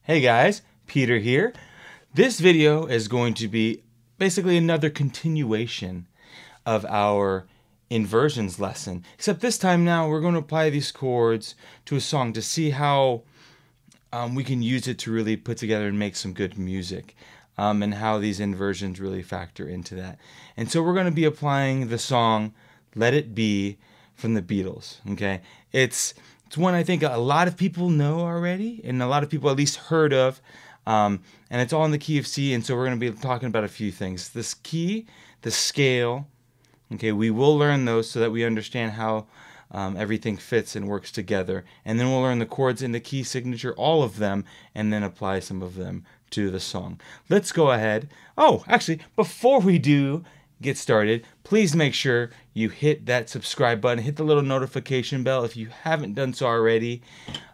Hey guys, Peter here. This video is going to be basically another continuation of our inversions lesson, except this time now we're going to apply these chords to a song to see how we can use it to really put together and make some good music, and how these inversions really factor into that. And so we're going to be applying the song Let It Be from the Beatles. Okay, it's one I think a lot of people know already, and a lot of people at least heard of, and it's all in the key of C, and so we're going to be talking about a few things. This key, the scale, okay, we will learn those so that we understand how everything fits and works together, and then we'll learn the chords in the key signature, all of them, and then apply some of them to the song. Let's go ahead. Oh, actually, before we do get started, please make sure you hit that subscribe button, hit the little notification bell if you haven't done so already,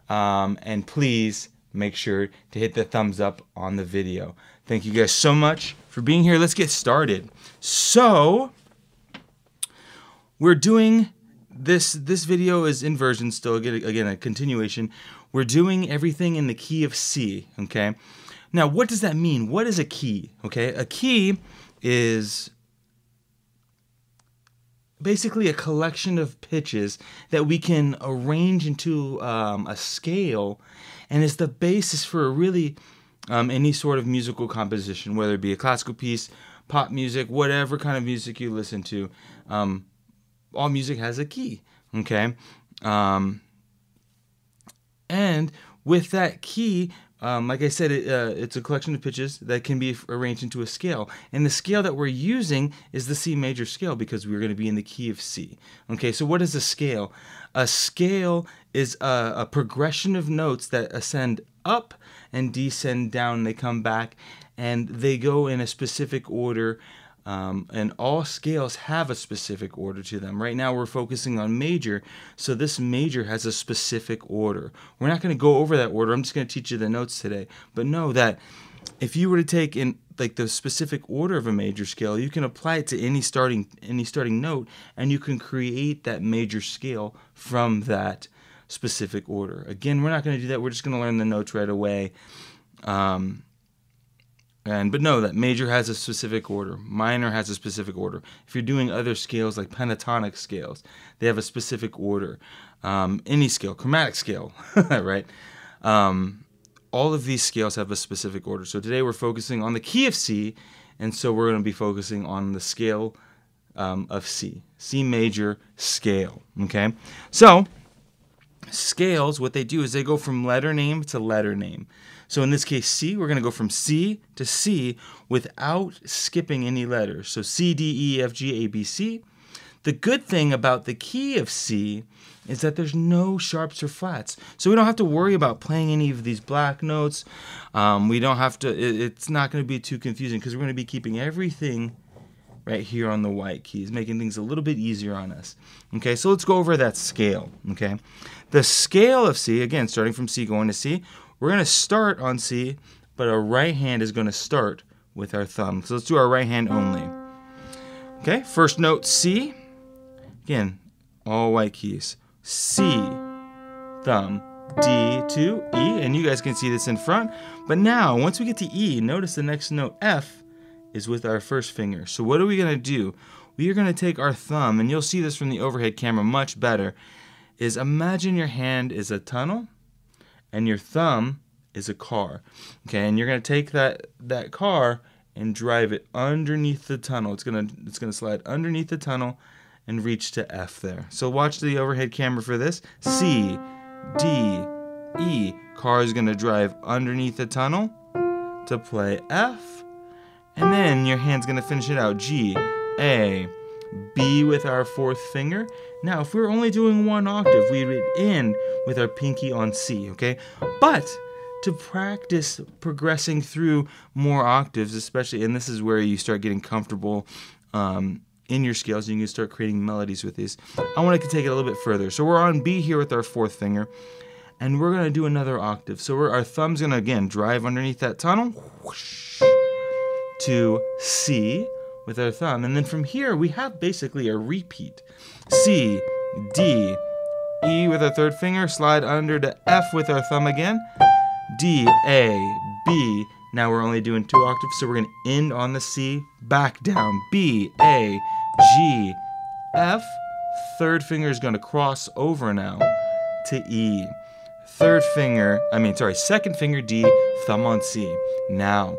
and please make sure to hit the thumbs up on the video. Thank you guys so much for being here. Let's get started. So we're doing this video is inversion still, again a continuation. We're doing everything in the key of C, okay? Now what does that mean? What is a key? Okay, a key is basically a collection of pitches that we can arrange into a scale, and is the basis for really any sort of musical composition, whether it be a classical piece, pop music, whatever kind of music you listen to. All music has a key, okay? And with that key, like I said, it's a collection of pitches that can be arranged into a scale. And the scale that we're using is the C major scale because we're going to be in the key of C. Okay, so what is a scale? A scale is a progression of notes that ascend up and descend down. They come back and they go in a specific order. And all scales have a specific order to them. Right now we're focusing on major, so this major has a specific order. We're not going to go over that order. I'm just going to teach you the notes today. But know that if you were to take in like the specific order of a major scale, you can apply it to any starting note, and you can create that major scale from that specific order. Again, we're not going to do that. We're just going to learn the notes right away. But know that major has a specific order, minor has a specific order. If you're doing other scales like pentatonic scales, they have a specific order. Any scale, chromatic scale, right? All of these scales have a specific order. So today we're focusing on the key of C, and so we're going to be focusing on the scale of C, C major scale, okay? So scales, what they do is they go from letter name to letter name. So in this case, C, we're going to go from C to C without skipping any letters. So C, D, E, F, G, A, B, C. The good thing about the key of C is that there's no sharps or flats. So we don't have to worry about playing any of these black notes. We don't have to, it's not going to be too confusing because we're going to be keeping everything right here on the white keys, making things a little bit easier on us. Okay, so let's go over that scale, okay? The scale of C, again, starting from C going to C, we're going to start on C, but our right hand is going to start with our thumb. So let's do our right hand only. Okay, first note C. Again, all white keys. C, thumb, D to E, and you guys can see this in front. But now, once we get to E, notice the next note, F, is with our first finger. So what are we going to do? We are going to take our thumb, and you'll see this from the overhead camera much better, is imagine your hand is a tunnel, and your thumb is a car. Okay, and you're going to take that car and drive it underneath the tunnel. It's gonna slide underneath the tunnel and reach to F there. So watch the overhead camera for this. C, D, E. Car is going to drive underneath the tunnel to play F. And then your hand's going to finish it out. G, A, B with our fourth finger. Now, if we were only doing one octave, we would end with our pinky on C, okay? But to practice progressing through more octaves, especially, and this is where you start getting comfortable in your scales, and you can start creating melodies with these. I want to take it a little bit further. So we're on B here with our fourth finger, and we're going to do another octave. So our thumb's going to, again, drive underneath that tunnel whoosh, to C with our thumb. And then from here, we have basically a repeat. C, D, E with our third finger, slide under to F with our thumb again, D, A, B. Now we're only doing 2 octaves, so we're going to end on the C, back down. B, A, G, F. Third finger is going to cross over now to E. Second finger D, thumb on C. Now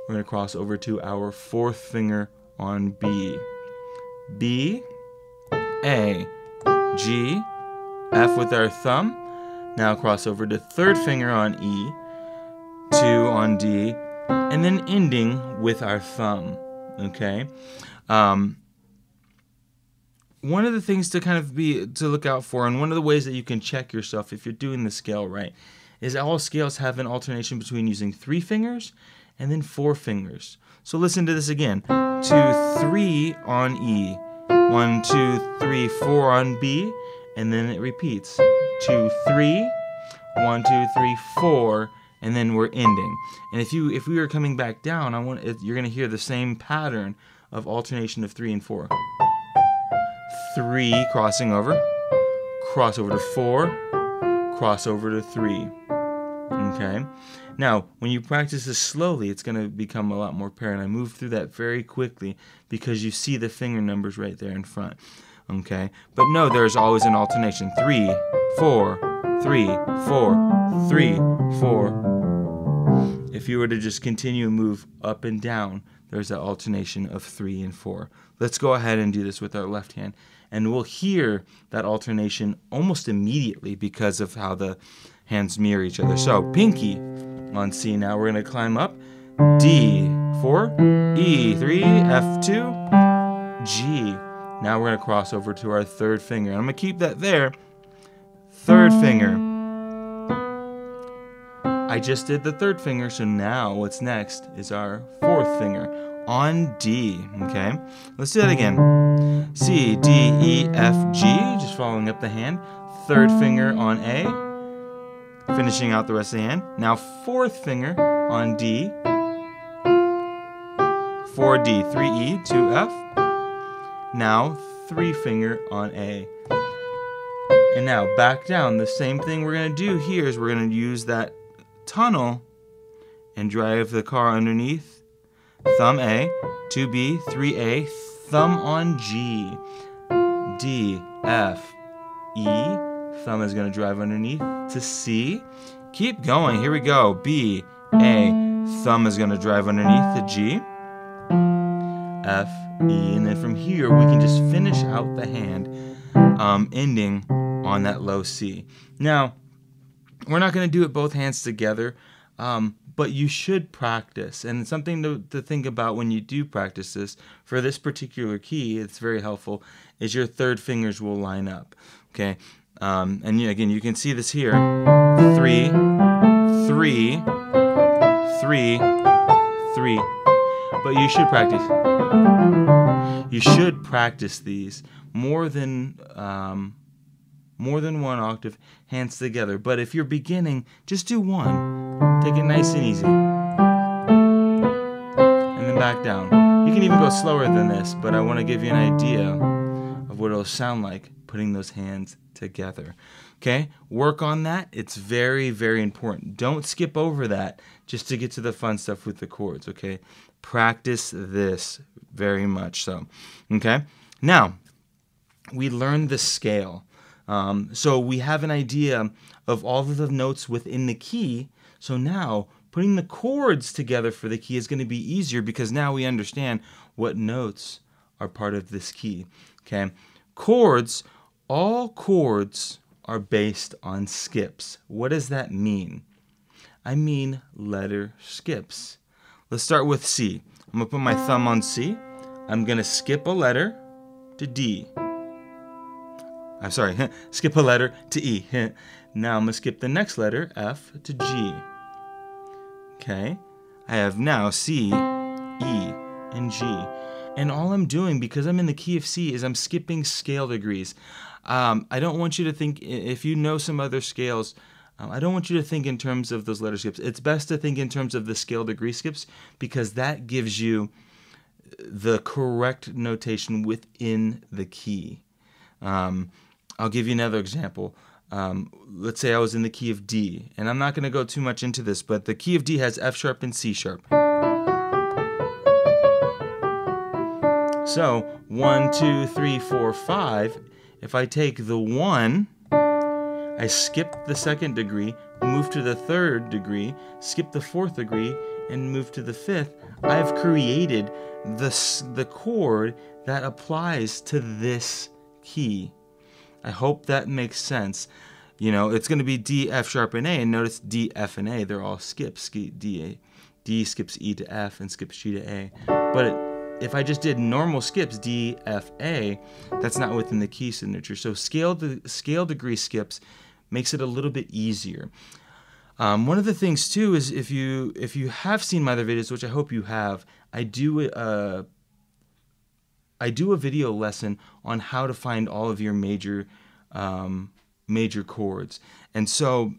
we're going to cross over to our fourth finger on B. B, A, G, F with our thumb. Now cross over to third finger on E, 2 on D, and then ending with our thumb, okay? One of the things to to look out for, and one of the ways that you can check yourself if you're doing the scale right, is all scales have an alternation between using 3 fingers and then 4 fingers. So listen to this again. 2, 3 on E, 1, 2, 3, 4 on B, and then it repeats. 2, 3, 1, 2, 3, 4, and then we're ending. And if we were coming back down, you're going to hear the same pattern of alternation of 3 and 4. 3, crossing over, cross over to 4, cross over to 3. Okay? Now, when you practice this slowly, it's going to become a lot more apparent. I move through that very quickly because you see the finger numbers right there in front. Okay? But no, there's always an alternation. 3, 4, 3, 4, 3, 4. If you were to just continue and move up and down, there's that alternation of 3 and 4. Let's go ahead and do this with our left hand. And we'll hear that alternation almost immediately because of how the hands mirror each other. So, pinky on C. Now we're going to climb up. D, 4, E, 3, F, 2, G. Now we're going to cross over to our third finger. I'm going to keep that there. Third finger. I just did the third finger, so now what's next is our fourth finger on D, okay? Let's do that again. C, D, E, F, G, just following up the hand. Third finger on A, finishing out the rest of the hand. Now fourth finger on D, 4D, 3E, 2F. Now 3 finger on A. And now back down. The same thing we're going to do here is we're going to use that tunnel and drive the car underneath. Thumb A, 2B, 3A, thumb on G. D, F, E. Thumb is going to drive underneath to C. Keep going. Here we go. B, A. Thumb is going to drive underneath to G. F, E. And then from here, we can just finish out the hand, ending on that low C. Now, we're not going to do it both hands together, but you should practice. And something to think about when you do practice this, for this particular key, it's very helpful, is your third fingers will line up. Okay? And again, you can see this here. 3, 3, 3, 3. But you should practice. You should practice these more than one octave, hands together. But if you're beginning, just do one. Take it nice and easy. And then back down. You can even go slower than this, but I want to give you an idea of what it'll sound like putting those hands together. Okay? Work on that. It's very, very important. Don't skip over that just to get to the fun stuff with the chords, okay? Practice this very much so. Okay? Now, we learned the scale. So we have an idea of all of the notes within the key. So now putting the chords together for the key is going to be easier because now we understand what notes are part of this key. Okay, chords, all chords are based on skips. What does that mean? I mean letter skips. Let's start with C. I'm going to put my thumb on C. I'm going to skip a letter to D. I'm sorry, skip a letter to E. Now I'm going to skip the next letter, F, to G. Okay, I have now C, E, and G. And all I'm doing, because I'm in the key of C, is I'm skipping scale degrees. I don't want you to think, if you know some other scales, I don't want you to think in terms of those letter skips. It's best to think in terms of the scale degree skips because that gives you the correct notation within the key. I'll give you another example. let's say I was in the key of D, and I'm not going to go too much into this, but the key of D has F sharp and C sharp. So 1, 2, 3, 4, 5. If I take the 1, I skip the 2nd degree, move to the 3rd degree, skip the 4th degree, and move to the 5th. I've created the chord that applies to this key. I hope that makes sense. You know, it's going to be D, F sharp, and A, and notice D, F, and A, they're all skips. D skips E to F and skips G to A. But if I just did normal skips, D, F, A, that's not within the key signature. So scale degree skips makes it a little bit easier. One of the things too is if you have seen my other videos, which I hope you have, I do a video lesson on how to find all of your major chords. And so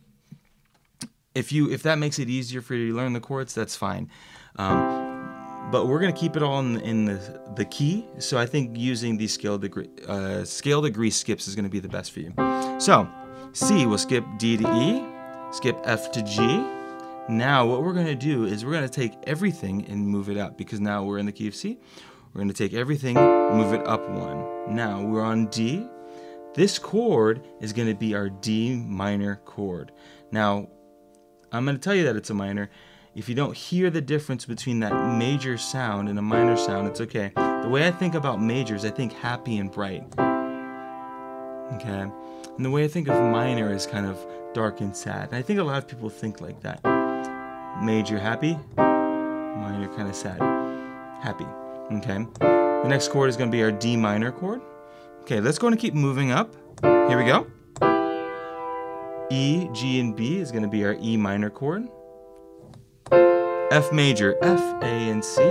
if that makes it easier for you to learn the chords, that's fine. But we're going to keep it all in the key, so I think using these scale degree skips is going to be the best for you. So C, we'll skip D to E, skip F to G. Now what we're going to do is we're going to take everything and move it up, because now we're in the key of C. We're going to take everything, move it up 1. Now we're on D. This chord is going to be our D minor chord. Now I'm going to tell you that it's a minor. If you don't hear the difference between that major sound and a minor sound, it's okay. The way I think about majors, I think happy and bright. Okay? And the way I think of minor is kind of dark and sad. And I think a lot of people think like that. Major happy, minor kind of sad. Happy. Okay? The next chord is going to be our D minor chord. Okay, let's go and keep moving up. Here we go. E, G, and B is going to be our E minor chord. F major, F, A, and C.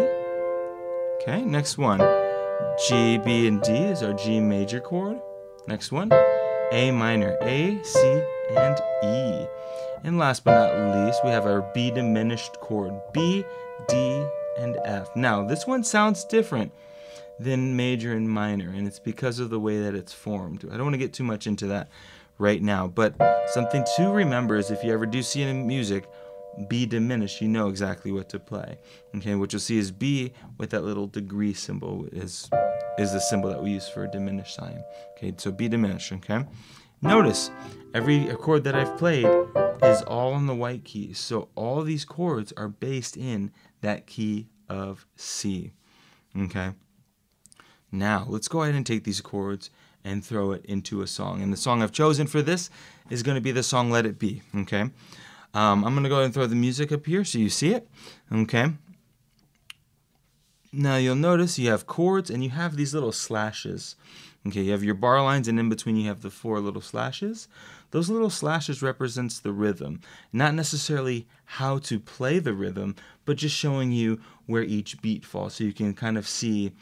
Okay, next one. G, B, and D is our G major chord. Next one. A minor, A, C, and E. And last but not least, we have our B diminished chord. B, D, and F. Now, this one sounds different than major and minor, and it's because of the way that it's formed. I don't want to get too much into that right now, but something to remember is if you ever do see it in music, B diminished, you know exactly what to play. Okay, what you'll see is B with that little degree symbol is the symbol that we use for a diminished sign. Okay, so B diminished, okay? Notice, every chord that I've played is all in the white keys, so all these chords are based in that key of C. Okay? Now, let's go ahead and take these chords and throw it into a song. And the song I've chosen for this is going to be the song Let It Be, okay? I'm going to go ahead and throw the music up here so you see it, okay? Now you'll notice you have chords and you have these little slashes. Okay, you have your bar lines and in between you have the 4 little slashes. Those little slashes represents the rhythm. Not necessarily how to play the rhythm, but just showing you where each beat falls so you can kind of see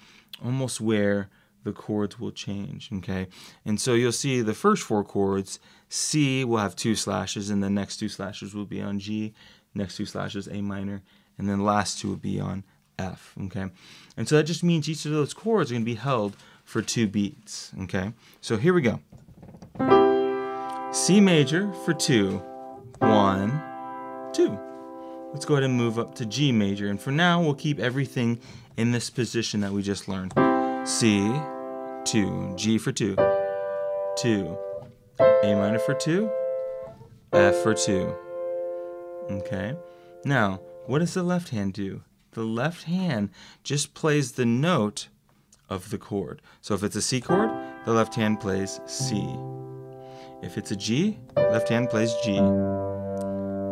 almost where the chords will change, okay? And so you'll see the first 4 chords, C will have 2 slashes, and the next 2 slashes will be on G, next 2 slashes A minor, and then the last 2 will be on F, okay? And so that just means each of those chords are going to be held for 2 beats, okay? So here we go. C major for 2, 1, 2. Let's go ahead and move up to G major, and for now we'll keep everything in this position that we just learned. C, 2, G for 2, 2, A minor for 2, F for 2. Okay? Now, what does the left hand do? The left hand just plays the note of the chord. So if it's a C chord, the left hand plays C. If it's a G, left hand plays G.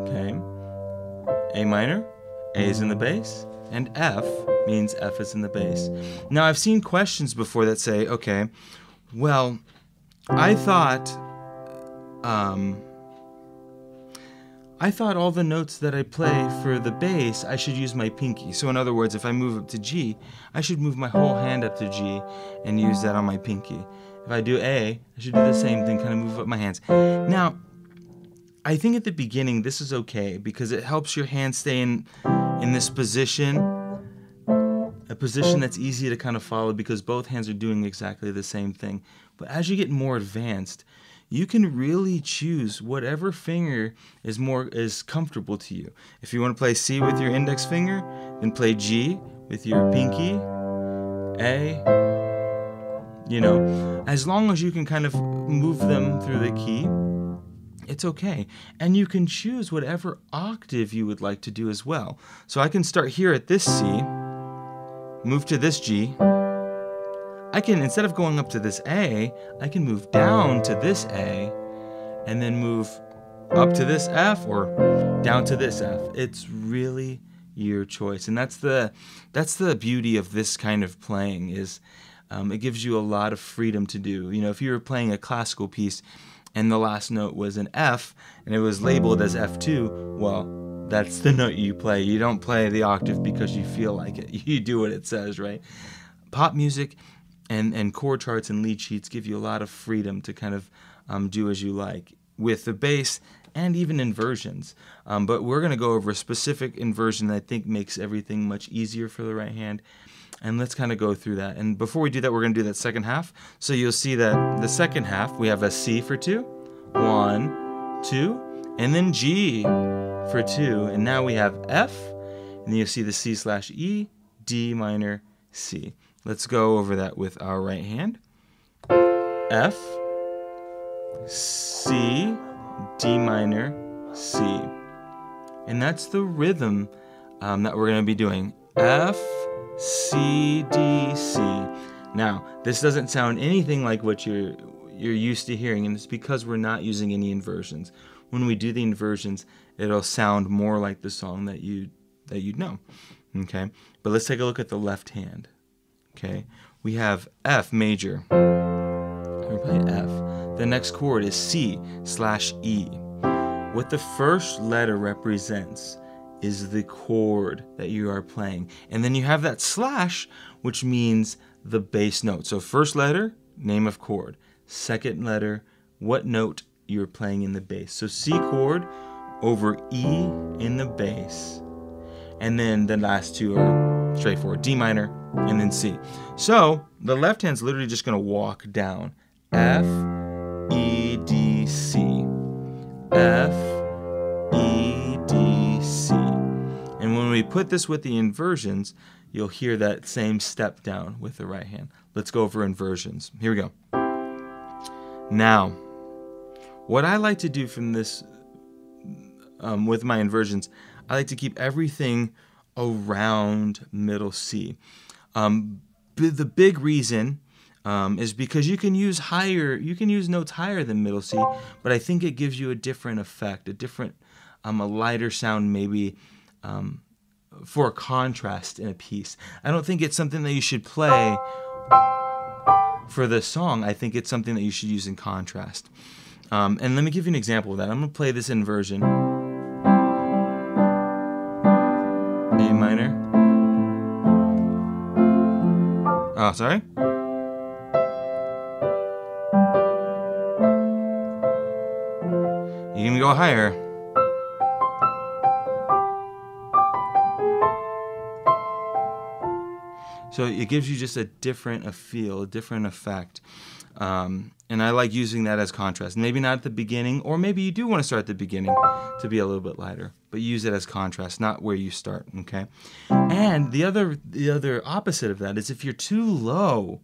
Okay? A minor, A is in the bass, and F means F is in the bass. Now I've seen questions before that say, okay, well, I thought all the notes that I play for the bass, I should use my pinky. So in other words, if I move up to G, I should move my whole hand up to G and use that on my pinky. If I do A, I should do the same thing, kind of move up my hands. Now, I think at the beginning this is okay because it helps your hand stay in this position, a position that's easy to kind of follow because both hands are doing exactly the same thing. But as you get more advanced, you can really choose whatever finger is comfortable to you. If you want to play C with your index finger, then play G with your pinky, A, as long as you can kind of move them through the key, it's okay. And you can choose whatever octave you would like to do as well. So I can start here at this C, move to this G. I can, instead of going up to this A, I can move down to this A and then move up to this F or down to this F. It's really your choice. And that's the beauty of this kind of playing is it gives you a lot of freedom to do. If you were playing a classical piece and the last note was an F and it was labeled as F2, well, that's the note you play. You don't play the octave because you feel like it. You do what it says, right? Pop music and chord charts and lead sheets give you a lot of freedom to kind of do as you like with the bass and even inversions. But we're going to go over a specific inversion that I think makes everything much easier for the right hand. And let's kind of go through that. And before we do that, we're going to do that second half. So you'll see that the second half, we have a C for 2, 1, 2, and then G for 2. And now we have F, and then you'll see the C/E, D minor, C. Let's go over that with our right hand. F, C, D minor, C. And that's the rhythm that we're going to be doing. F, C, D, C. Now, this doesn't sound anything like what you're used to hearing, and it's because we're not using any inversions. When we do the inversions, it'll sound more like the song that you'd know. Okay? But let's take a look at the left hand. Okay, we have F major. We play F. The next chord is C/E. What the first letter represents is the chord that you are playing. And then you have that slash, which means the bass note. So first letter, name of chord. Second letter, what note you're playing in the bass. So C chord over E in the bass. And then the last two are straightforward, D minor and then C. So the left hand's literally just going to walk down. F, E, D, C. F, E, D, C. And when we put this with the inversions, you'll hear that same step down with the right hand. Let's go over inversions. Here we go. Now, what I like to do from this, with my inversions, I like to keep everything around middle C. The big reason is because you can use notes higher than middle C, but I think it gives you a different effect, a lighter sound maybe for a contrast in a piece. I don't think it's something that you should play for the song. I think it's something that you should use in contrast. And let me give you an example of that. I'm going to play this inversion. A minor. Oh, sorry. You can go higher. So it gives you just a different feel, a different effect. And I like using that as contrast. Maybe not at the beginning, or maybe you do want to start at the beginning to be a little bit lighter, but use it as contrast, not where you start, okay? And the other opposite of that is if you're too low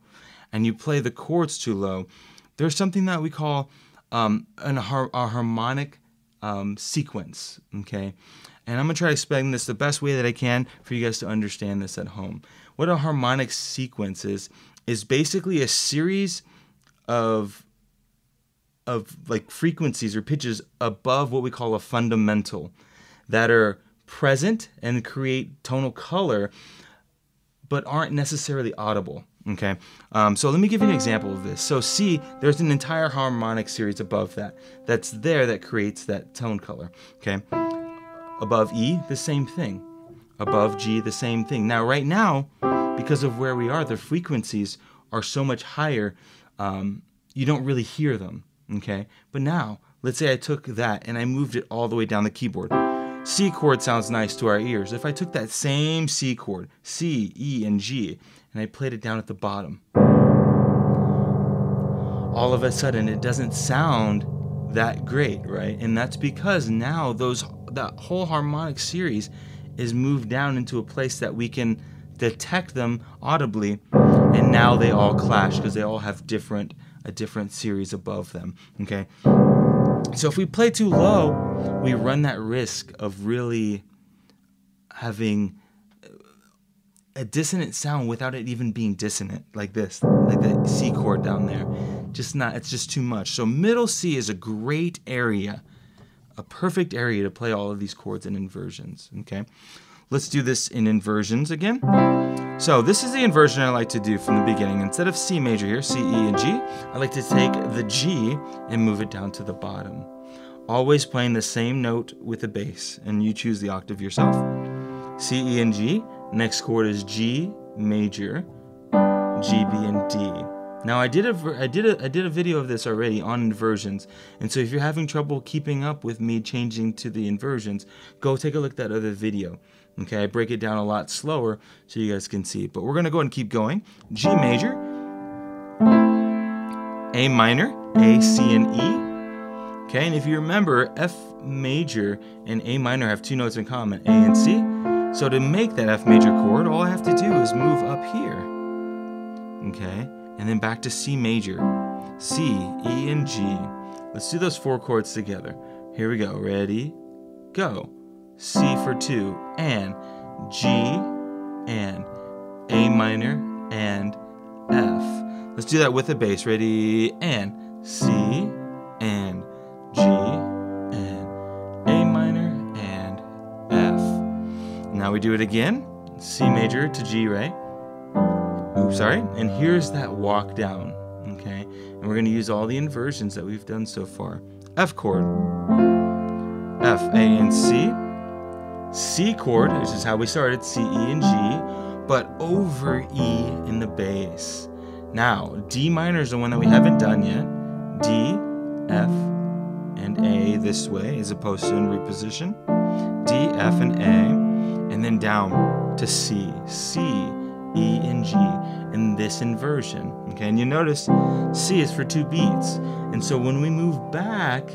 and you play the chords too low, there's something that we call a harmonic sequence, okay? And I'm going to try to explain this the best way that I can for you guys to understand this at home. What a harmonic sequence is basically a series of like frequencies or pitches above what we call a fundamental that are present and create tonal color but aren't necessarily audible. Okay, so let me give you an example of this. So C, there's an entire harmonic series above that creates that tone color. Okay, above E, the same thing. Above G, the same thing. Now, right now, because of where we are, the frequencies are so much higher, you don't really hear them. Okay, but now, let's say I took that and I moved it all the way down the keyboard. C chord sounds nice to our ears. If I took that same C chord, C, E, and G, and I played it down at the bottom, all of a sudden it doesn't sound that great, right? And that's because now that whole harmonic series is moved down into a place that we can detect them audibly, and now they all clash because they all have a different series above them, okay? So if we play too low, we run that risk of really having a dissonant sound without it even being dissonant, like this, like the C chord down there. It's just too much. So middle C is a great area, a perfect area to play all of these chords in inversions, okay? Let's do this in inversions again. So this is the inversion I like to do from the beginning. Instead of C major here, C, E, and G, I like to take the G and move it down to the bottom. Always playing the same note with the bass, and you choose the octave yourself. C, E, and G. Next chord is G major, G, B, and D. Now I did a video of this already on inversions, and so if you're having trouble keeping up with me changing to the inversions, go take a look at that other video. Okay, I break it down a lot slower so you guys can see. But we're gonna go ahead and keep going. G major, A minor, A, C, and E. Okay, and if you remember, F major and A minor have two notes in common, A and C. So to make that F major chord, all I have to do is move up here. Okay, and then back to C major, C, E, and G. Let's do those four chords together. Here we go, ready, go. C for 2, and G, and A minor, and F. Let's do that with the bass. Ready, and C, and G, and A minor, and F. Now we do it again. C major to G, right? Oops, sorry. And here's that walk down, okay? And we're gonna use all the inversions that we've done so far. F chord, F, A, and C. C chord, which is how we started, C, E, and G, but over E in the bass. Now, D minor is the one that we haven't done yet. D, F, and A this way, as opposed to in reposition. D, F, and A, and then down to C, C, E, and G, in this inversion. Okay, and you notice C is for 2 beats. And so when we move back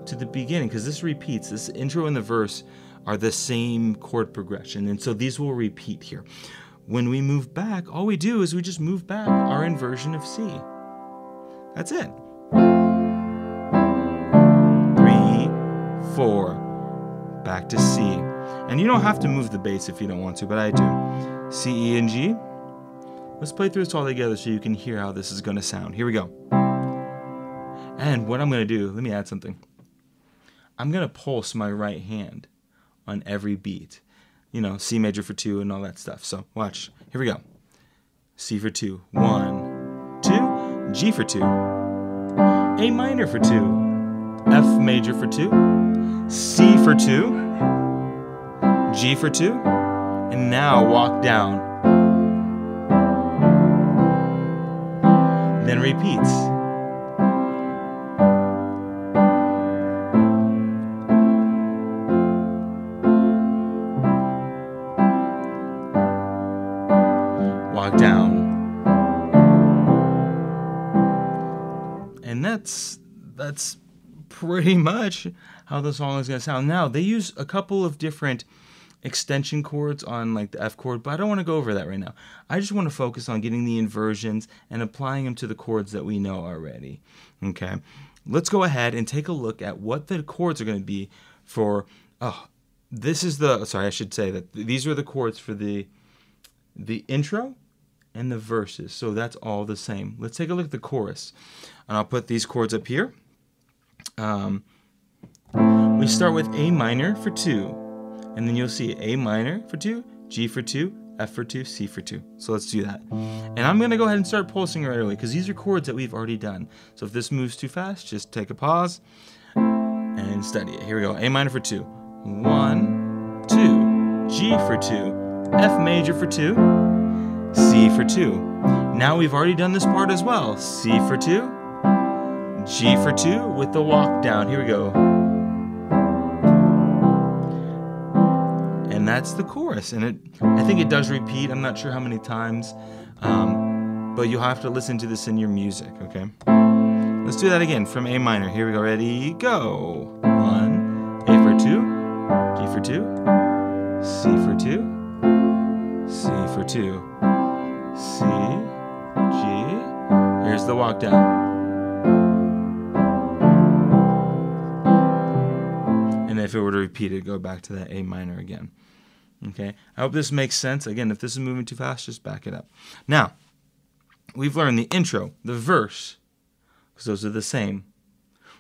to the beginning, because this repeats, this intro and the verse are the same chord progression, and so these will repeat here. When we move back, all we do is we just move back our inversion of C. That's it. 3, 4, back to C. And you don't have to move the bass if you don't want to, but I do. C, E, and G. Let's play through this all together so you can hear how this is going to sound. Here we go. And what I'm going to do, let me add something. I'm going to pulse my right hand on every beat. You know, C major for 2 and all that stuff. So watch. Here we go. C for 2. 1, 2. G for 2. A minor for 2. F major for 2. C for 2. G for 2. And now walk down. Then repeats. Walk down. And that's pretty much how the song is going to sound. Now, they use a couple of different extension chords on like the F chord, but I don't want to go over that right now. I just want to focus on getting the inversions and applying them to the chords that we know already. Okay, let's go ahead and take a look at what the chords are going to be for, this is the, sorry, I should say that these are the chords for the intro and the verses, so that's all the same. Let's take a look at the chorus, and I'll put these chords up here. We start with A minor for 2. And then you'll see A minor for 2, G for 2, F for 2, C for 2. So let's do that. And I'm going to go ahead and start pulsing right away because these are chords that we've already done. So if this moves too fast, just take a pause and study it. Here we go. A minor for 2. 1, 2. G for 2. F major for 2. C for 2. Now we've already done this part as well. C for 2. G for 2 with the walk down. Here we go. And that's the chorus, and I think it does repeat. I'm not sure how many times, but you'll have to listen to this in your music, okay? Let's do that again from A minor. Here we go. Ready, go. 1, A for 2, G for 2, C for 2, C for 2, C, G. Here's the walk down. And if it were to repeat it, go back to that A minor again. Okay, I hope this makes sense. Again, if this is moving too fast, just back it up. Now, we've learned the intro, the verse, because those are the same.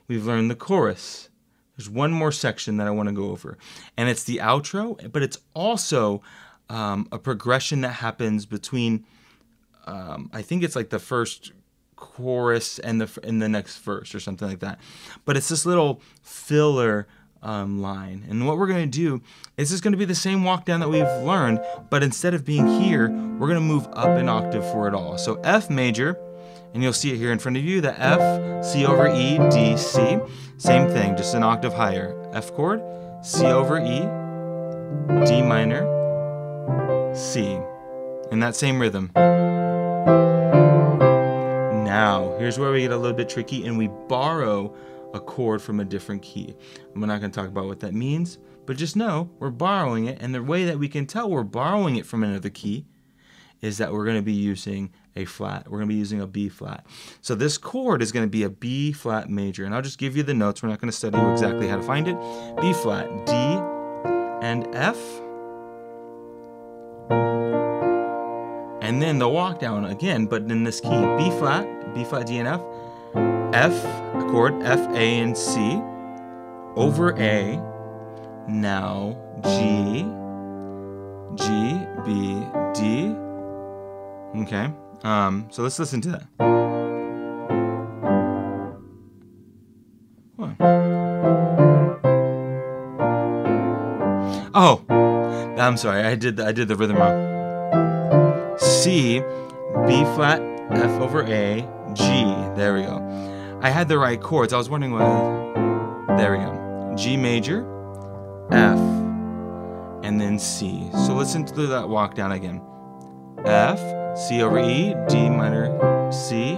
We've learned the chorus. There's one more section that I want to go over, and it's the outro, but it's also a progression that happens between, I think it's like the first chorus and the next verse or something like that. But it's this little filler line, and what we're going to do is it's going to be the same walk down that we've learned, but instead of being here, we're going to move up an octave for it all. So F major, and you'll see it here in front of you, the F, C over E, D, C, same thing, just an octave higher. F chord, C over E, D minor, C, in that same rhythm. Now, here's where we get a little bit tricky, and we borrow a chord from a different key. We're not going to talk about what that means, but just know we're borrowing it, and the way that we can tell we're borrowing it from another key is that we're going to be using a flat. We're going to be using a B flat. So this chord is going to be a B flat major, and I'll just give you the notes. We're not going to study exactly how to find it. B flat, D, and F, and then the walk down again, but in this key, B flat, D, and F, F, a chord, F, A, and C, over A, now G, G, B, D, okay, so let's listen to that. What? Oh, I'm sorry, I did the rhythm wrong. C, B flat, F over A, G, there we go. I had the right chords. I was wondering what. There we go. G major, F, and then C. So listen to that walk down again. F, C over E, D minor, C,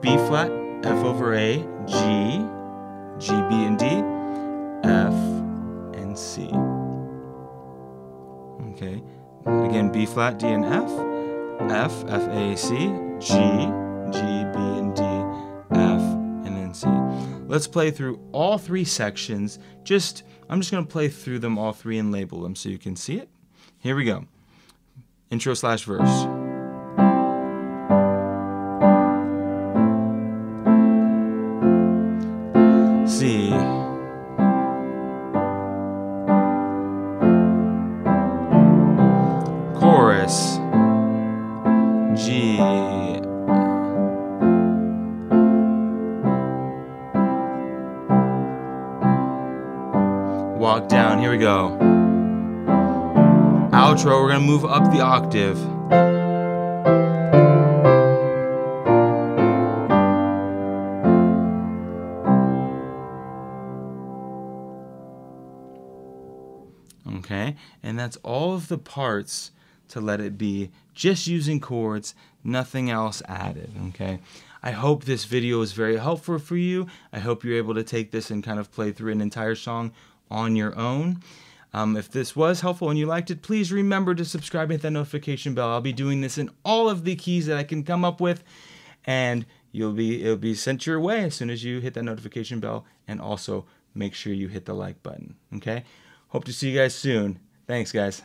B flat, F over A, G, G, B, and D, F, and C. Okay. Again, B flat, D, and F, F, F, A, C, G, G, B, and D, F, and then C. Let's play through all three sections. I'm just going to play through them all three and label them so you can see it. Here we go. Intro / verse. C. Chorus. G. Walk down, here we go. Outro, we're gonna move up the octave. Okay, and that's all of the parts to Let It Be, just using chords, nothing else added, okay? I hope this video is very helpful for you. I hope you're able to take this and kind of play through an entire song on your own. If this was helpful and you liked it, please remember to subscribe and hit that notification bell. I'll be doing this in all of the keys that I can come up with, and it'll be sent your way as soon as you hit that notification bell, and also make sure you hit the like button, okay? Hope to see you guys soon. Thanks, guys.